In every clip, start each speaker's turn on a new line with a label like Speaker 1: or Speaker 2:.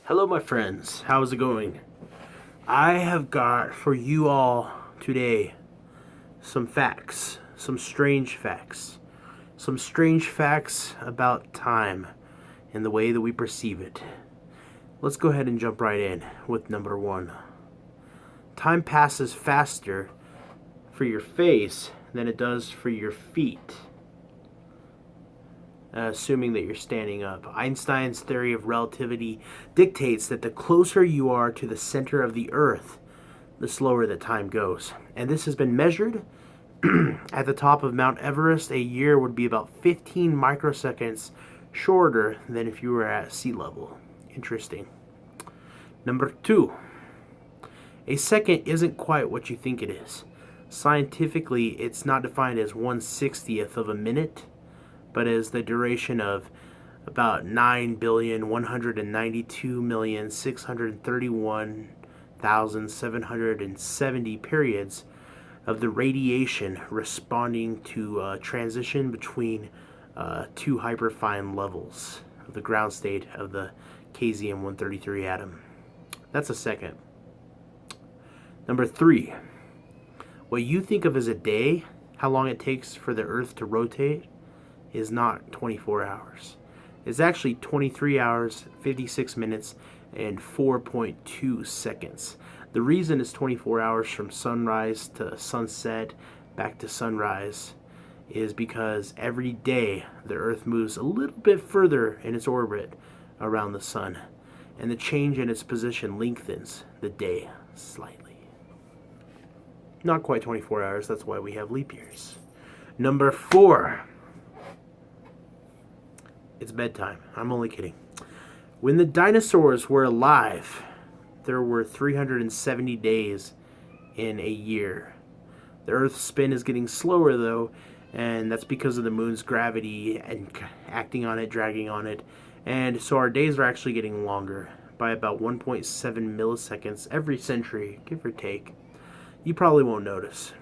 Speaker 1: Hello, my friends. How's it going? I have got for you all today some facts, some strange facts, about time and the way that we perceive it. Let's go ahead and jump right in with number one. Time passes faster for your face than it does for your feet. Assuming that you're standing up. Einstein's theory of relativity dictates that the closer you are to the center of the Earth, the slower the time goes. And this has been measured. At the top of Mount Everest, a year would be about 15 microseconds shorter than if you were at sea level. Interesting. Number two, a second isn't quite what you think it is. Scientifically, it's not defined as 1/60th of a minute, but as the duration of about 9,192,631,770 periods of the radiation responding to transition between two hyperfine levels of the ground state of the Caesium-133 atom. That's a second. Number three, what you think of as a day, how long it takes for the Earth to rotate, is not 24 hours. It's actually 23 hours, 56 minutes, and 4.2 seconds. The reason it's 24 hours from sunrise to sunset, back to sunrise, is because every day the Earth moves a little bit further in its orbit around the sun, and the change in its position lengthens the day slightly. Not quite 24 hours, that's why we have leap years. Number four. It's bedtime. I'm only kidding. When the dinosaurs were alive, there were 370 days in a year. The Earth's spin is getting slower, though, and that's because of the moon's gravity and acting on it, dragging on it. And so our days are actually getting longer by about 1.7 milliseconds every century, give or take. You probably won't notice.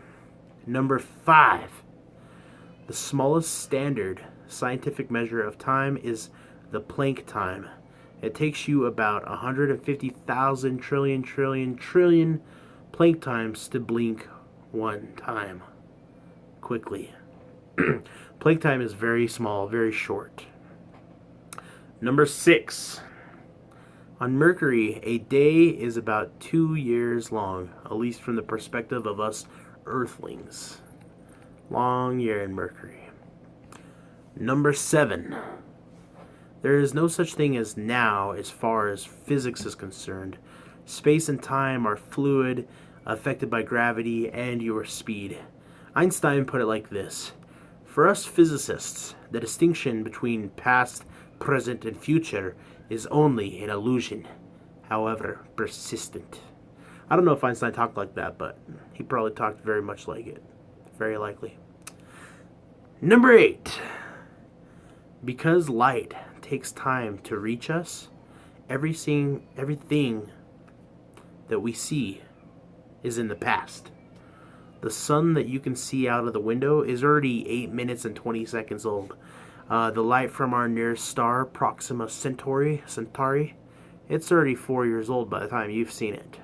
Speaker 1: Number five, the smallest standard scientific measure of time is the Planck time. It takes you about 150,000 trillion Planck times to blink one time quickly. Planck time is very small, very short. Number six, on Mercury, a day is about 2 years long, at least from the perspective of us Earthlings. Long year in Mercury. Number seven, there is no such thing as now as far as physics is concerned. Space and time are fluid, affected by gravity and your speed. Einstein put it like this: for us physicists, the distinction between past, present, and future is only an illusion, however persistent. I don't know if Einstein talked like that, but he probably talked very much like it. Very likely. Number eight. Because light takes time to reach us, everything that we see is in the past. The sun that you can see out of the window is already 8 minutes and 20 seconds old. The light from our nearest star, Proxima Centauri, it's already 4 years old by the time you've seen it.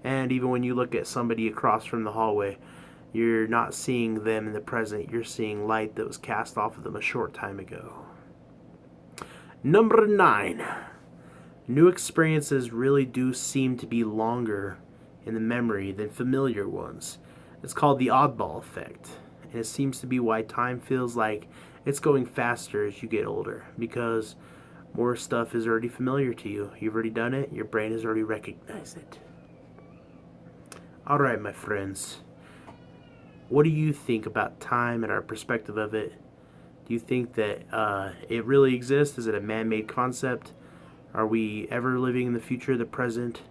Speaker 1: And even when you look at somebody across from the hallway, you're not seeing them in the present. You're seeing light that was cast off of them a short time ago. Number nine. New experiences really do seem to be longer in the memory than familiar ones. It's called the oddball effect. And it seems to be why time feels like it's going faster as you get older, because more stuff is already familiar to you. You've already done it. Your brain has already recognized it. Alright, my friends. What do you think about time and our perspective of it? Do you think that it really exists? Is it a man-made concept? Are we ever living in the future, the present?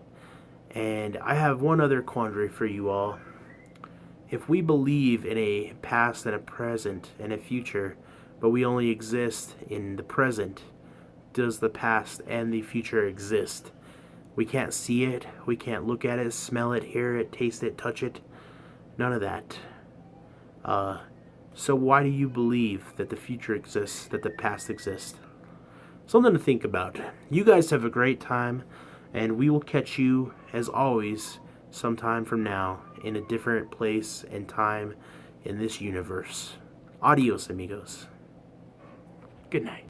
Speaker 1: And I have one other quandary for you all. If we believe in a past and a present and a future, but we only exist in the present, does the past and the future exist? We can't see it. We can't look at it, smell it, hear it, taste it, touch it. None of that. So why do you believe that the future exists, that the past exists? Something to think about. You guys have a great time, and we will catch you, as always, sometime from now in a different place and time in this universe. Adios, amigos. Good night.